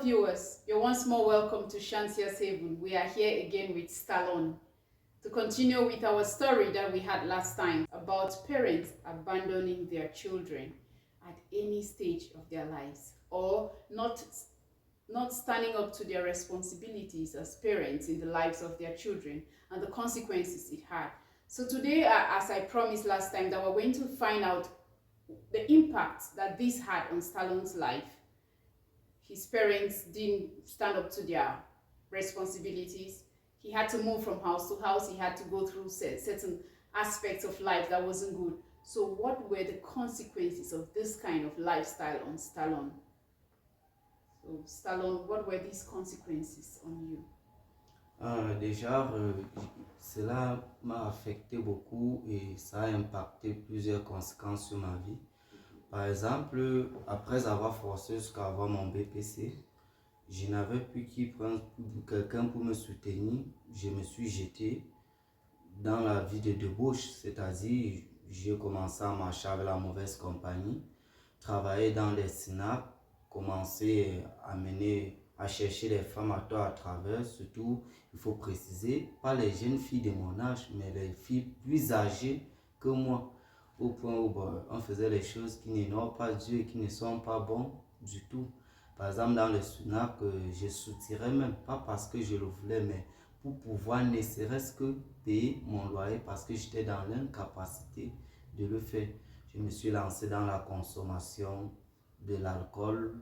viewers, you're once more welcome to Shantia's Haven. We are here again with Stallone to continue with our story that we had last time about parents abandoning their children at any stage of their lives, or not standing up to their responsibilities as parents in the lives of their children and the consequences it had. So today, as I promised last time, that we're going to find out the impact that this had on Stallone's life. His parents didn't stand up to their responsibilities. He had to move from house to house. He had to go through certain aspects of life that wasn't good. So what were the consequences of this kind of lifestyle on Stallone? So Stallone, what were these consequences on you? Déjà, cela m'a affecté beaucoup et ça a impacté plusieurs conséquences sur ma vie. Par exemple, après avoir forcé jusqu'à avoir mon BPC, je n'avais plus qui prendre quelqu'un pour me soutenir. Je me suis jeté dans la vie de débauche, c'est-à-dire j'ai commencé à marcher avec la mauvaise compagnie, travailler dans les snacks, commencer à chercher les femmes à toi à travers, surtout, il faut préciser, pas les jeunes filles de mon âge, mais les filles plus âgées que moi, au point où on faisait les choses qui n'honorent pas Dieu et qui ne sont pas bons du tout. Par exemple, dans le snack, je soutirais même, pas parce que je le voulais, mais pour pouvoir ne serait-ce que payer mon loyer parce que j'étais dans l'incapacité de le faire. Je me suis lancé dans la consommation de l'alcool,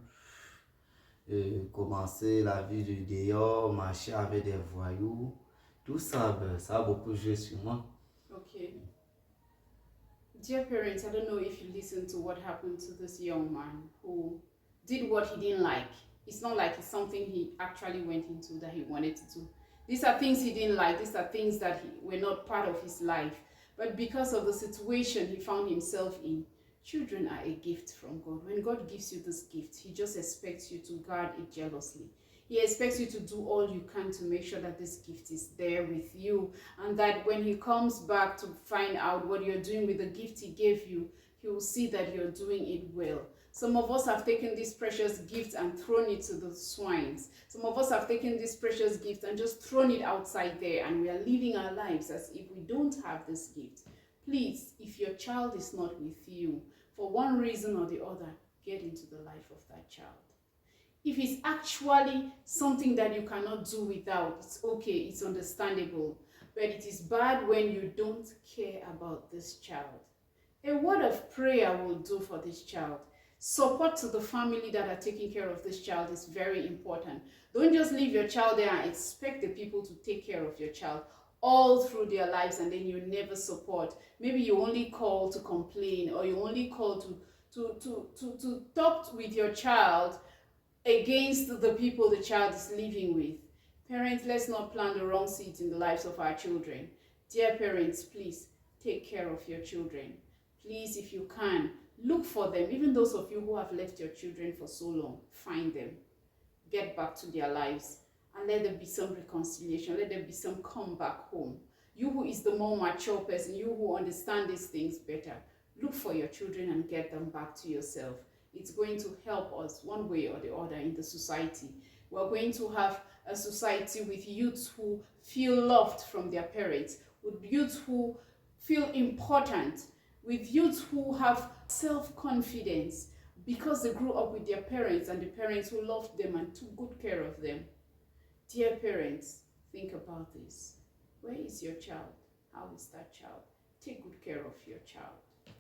commencer la vie de dehors, marcher avec des voyous. Tout ça, ça a beaucoup joué sur moi. Okay. Dear parents, I don't know if you listened to what happened to this young man who did what he didn't like. It's not like it's something he actually went into that he wanted to do. These are things he didn't like. These are things that were not part of his life. But because of the situation he found himself in, children are a gift from God. When God gives you this gift, he just expects you to guard it jealously. He expects you to do all you can to make sure that this gift is there with you, and that when he comes back to find out what you're doing with the gift he gave you, he will see that you're doing it well. Some of us have taken this precious gift and thrown it to the swines. Some of us have taken this precious gift and just thrown it outside there, and we are living our lives as if we don't have this gift. Please, if your child is not with you, for one reason or the other, get into the life of that child. If it's actually something that you cannot do without, it's okay, it's understandable. But it is bad when you don't care about this child. A word of prayer will do for this child. Support to the family that are taking care of this child is very important. Don't just leave your child there and expect the people to take care of your child all through their lives, and then you never support. Maybe you only call to complain, or you only call to talk with your child against the people the child is living with. Parents, let's not plant the wrong seeds in the lives of our children. Dear parents, please take care of your children. Please, if you can, look for them. Even those of you who have left your children for so long, find them. Get back to their lives, and let there be some reconciliation. Let there be some come back home. You who is the more mature person, you who understand these things better, look for your children and get them back to yourself. It's going to help us one way or the other in the society. We're going to have a society with youths who feel loved from their parents, with youths who feel important, with youths who have self-confidence because they grew up with their parents and the parents who loved them and took good care of them. Dear parents, think about this. Where is your child? How is that child? Take good care of your child.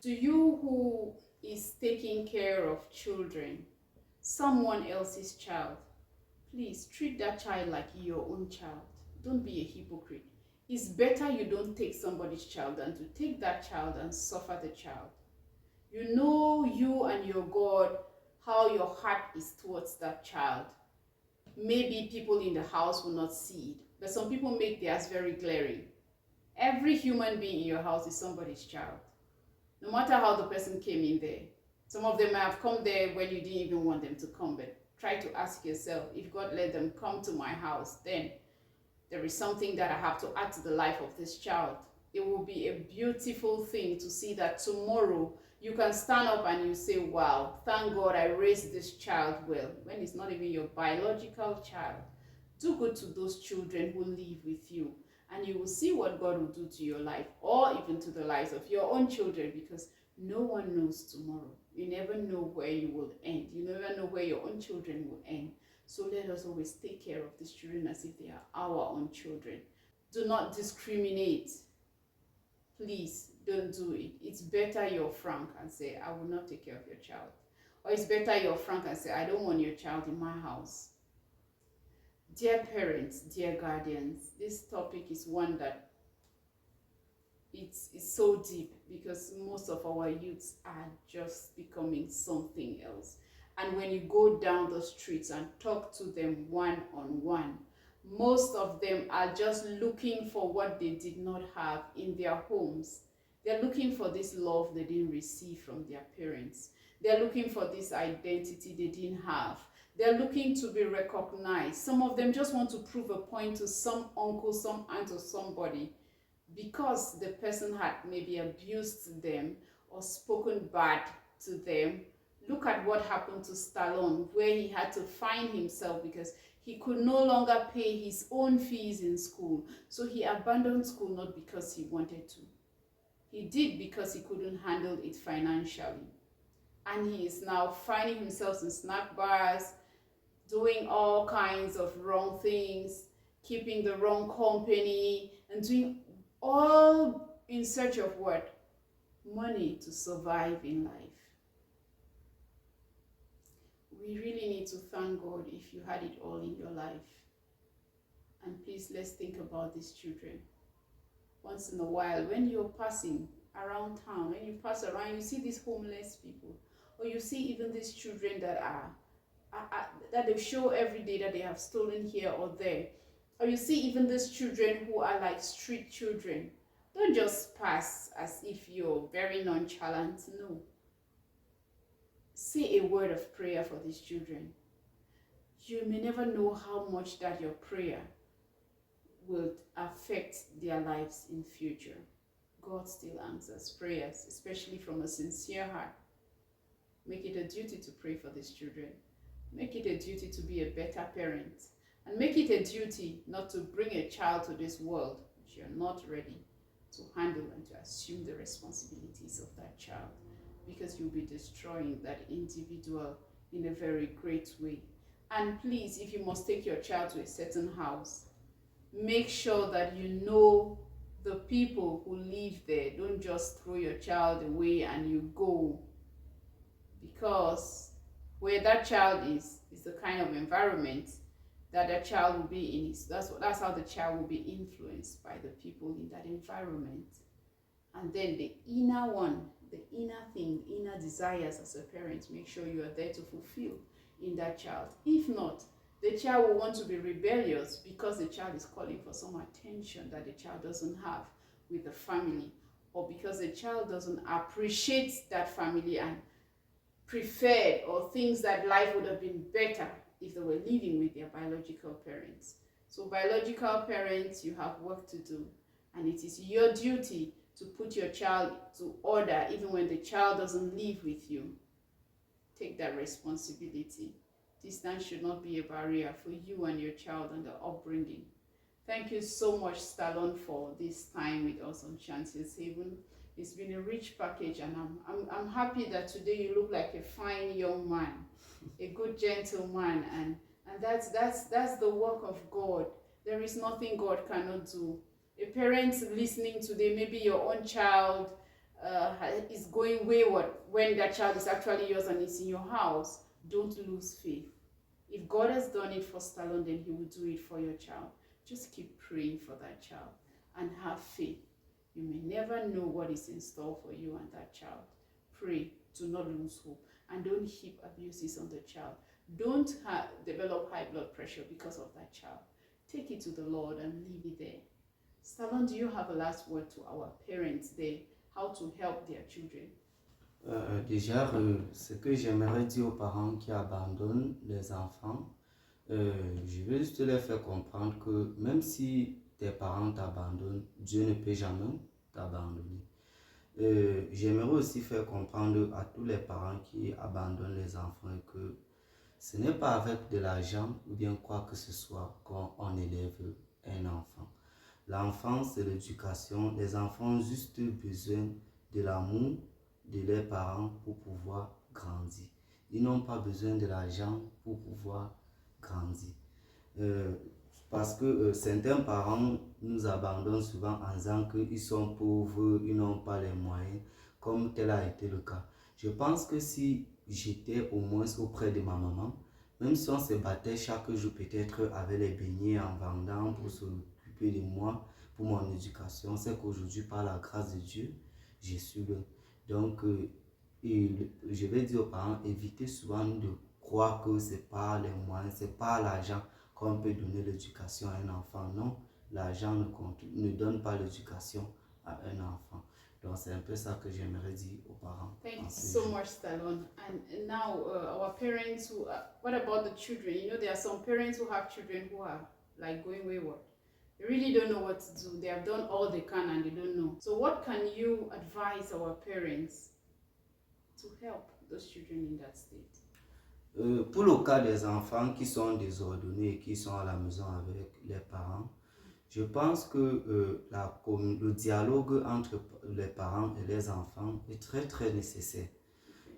To you who is taking care of children, someone else's child, please treat that child like your own child. Don't be a hypocrite. It's better you don't take somebody's child than to take that child and suffer the child. You know, you and your God, how your heart is towards that child. Maybe people in the house will not see it, but some people make theirs very glaring. Every human being in your house is somebody's child, no matter how the person came in there. Some of them have come there when you didn't even want them to come, but try to ask yourself, if God let them come to my house, then there is something that I have to add to the life of this child. It will be a beautiful thing to see that tomorrow You can stand up and you say, wow, thank God I raised this child well, when it's not even your biological child. Do good to those children who live with you, and you will see what God will do to your life, or even to the lives of your own children, because no one knows tomorrow. You never know where you will end. You never know where your own children will end. So let us always take care of these children as if they are our own children. Do not discriminate. Please don't do it. It's better you're frank and say, I will not take care of your child. Or it's better you're frank and say, I don't want your child in my house. Dear parents, dear guardians, this topic is one that it's so deep, because most of our youths are just becoming something else. And when you go down the streets and talk to them one-on-one, most of them are just looking for what they did not have in their homes. They're looking for this love they didn't receive from their parents. They're looking for this identity they didn't have. They're looking to be recognized. Some of them just want to prove a point to some uncle, some aunt, or somebody, because the person had maybe abused them or spoken bad to them. Look at what happened to Stallone, where he had to find himself because he could no longer pay his own fees in school. So he abandoned school, not because he wanted to. He did because he couldn't handle it financially. And he is now finding himself in snack bars, doing all kinds of wrong things, keeping the wrong company, and doing all in search of what? Money to survive in life. We really need to thank God if you had it all in your life. And please, let's think about these children. Once in a while, when you're passing around town, when you pass around, you see these homeless people, or you see even these children that that they show every day that they have stolen here or there, or you see even these children who are like street children. Don't just pass as if you're very nonchalant. No. Say a word of prayer for these children. You may never know how much that your prayer will affect their lives in future. God still answers prayers, especially from a sincere heart. Make it a duty to pray for these children. Make it a duty to be a better parent. And make it a duty not to bring a child to this world which you're not ready to handle and to assume the responsibilities of that child, because you'll be destroying that individual in a very great way. And please, if you must take your child to a certain house, make sure that you know the people who live there. Don't just throw your child away and you go, because where that child is the kind of environment that the child will be in. That's how the child will be influenced by the people in that environment. And then the inner one, the inner thing, the inner desires as a parent, make sure you are there to fulfill in that child. If not, the child will want to be rebellious because the child is calling for some attention that the child doesn't have with the family, or because the child doesn't appreciate that family and preferred or thinks that life would have been better if they were living with their biological parents. So biological parents, you have work to do, and it is your duty to put your child to order even when the child doesn't live with you. Take that responsibility. Distance should not be a barrier for you and your child and the upbringing. Thank you so much, Stallone, for this time with us on Chances Haven. It's been a rich package, and I'm happy that today you look like a fine young man, a good gentleman, and that's the work of God. There is nothing God cannot do. A parent listening today, maybe your own child is going wayward when that child is actually yours and it's in your house. Don't lose faith. If God has done it for Stallone, then he will do it for your child. Just keep praying for that child and have faith. You may never know what is in store for you and that child. Pray, do not lose hope, and don't heap abuses on the child. Don't develop high blood pressure because of that child. Take it to the Lord and leave it there. Stallone, do you have a last word to our parents there, how to help their children? Déjà, ce que j'aimerais dire aux parents qui abandonnent les enfants, je veux juste leur faire comprendre que même si tes parents t'abandonnent, Dieu ne peut jamais t'abandonner. J'aimerais aussi faire comprendre à tous les parents qui abandonnent les enfants que ce n'est pas avec de l'argent ou bien quoi que ce soit qu'on élève un enfant. L'enfant, c'est l'éducation. Les enfants ont juste besoin de l'amour de leurs parents pour pouvoir grandir. Ils n'ont pas besoin de l'argent pour pouvoir grandir. Euh, Parce que certains parents nous abandonnent souvent en disant qu'ils sont pauvres, ils n'ont pas les moyens, comme tel a été le cas. Je pense que si j'étais au moins auprès de ma maman, même si on se battait chaque jour peut-être avec les beignets en vendant pour s'occuper de moi, pour mon éducation, c'est qu'aujourd'hui, par la grâce de Dieu, je suis là. Donc, je vais dire aux parents, évitez souvent de croire que c'est pas les moyens, c'est pas l'argent qu'on peut donner l'éducation à un enfant. Non, l'argent ne donne pas l'éducation à un enfant. Donc, c'est un peu ça que j'aimerais dire aux parents. Thank you so much, Stallone. And now, our parents who, what about the children? You know, there are some parents who have children who are like going wayward. They really don't know what to do. They have done all they can and they don't know. So, what can you advise our parents to help those children in that state? Pour le cas des enfants qui sont désordonnés et qui sont à la maison avec les parents, je pense que le dialogue entre les parents et les enfants est très très nécessaire.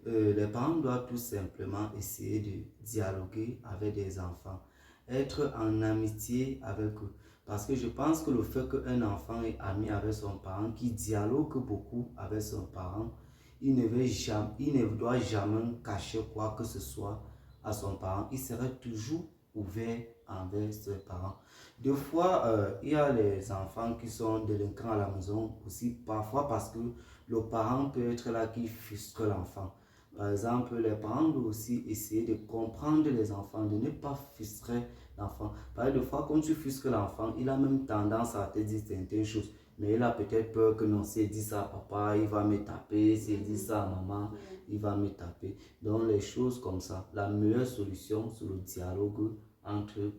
Les parents doivent tout simplement essayer de dialoguer avec des enfants, être en amitié avec eux. Parce que je pense que le fait qu'un enfant est ami avec son parent, qui dialogue beaucoup avec son parent, il ne doit jamais cacher quoi que ce soit à son parent. Il serait toujours ouvert envers ses parents. Des fois, il y a les enfants qui sont délinquants à la maison aussi, parfois parce que le parent peut être là qui frustre l'enfant. Par exemple, les parents doivent aussi essayer de comprendre les enfants, de ne pas frustrer l'enfant. Parce que des fois, quand tu frustres l'enfant, il a même tendance à te dire certaines choses. Mais il a peut-être peur que non, s'il dit ça à papa, il va me taper. S'il dit ça à maman, il va me taper. Donc, les choses comme ça, la meilleure solution, c'est le dialogue entre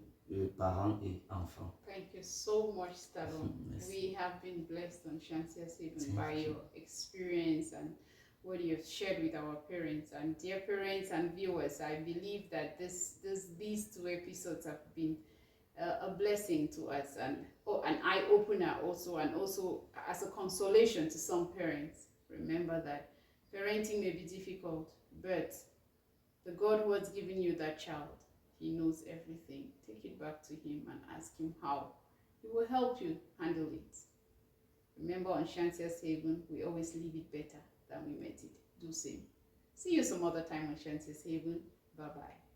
parents et enfants. Thank you so much, Stallone. We have been blessed on Shantia's Haven by your experience and what you have shared with our parents. And dear parents and viewers, I believe that these two episodes have been a blessing to us and an eye-opener also, and also as a consolation to some parents. Remember that parenting may be difficult, but the God who has given you that child, He knows everything. Take it back to Him and ask Him how. He will help you handle it. Remember, on Shantia's Haven, we always leave it better than we met it. Do same. See you some other time on Shantia's Haven. Bye-bye.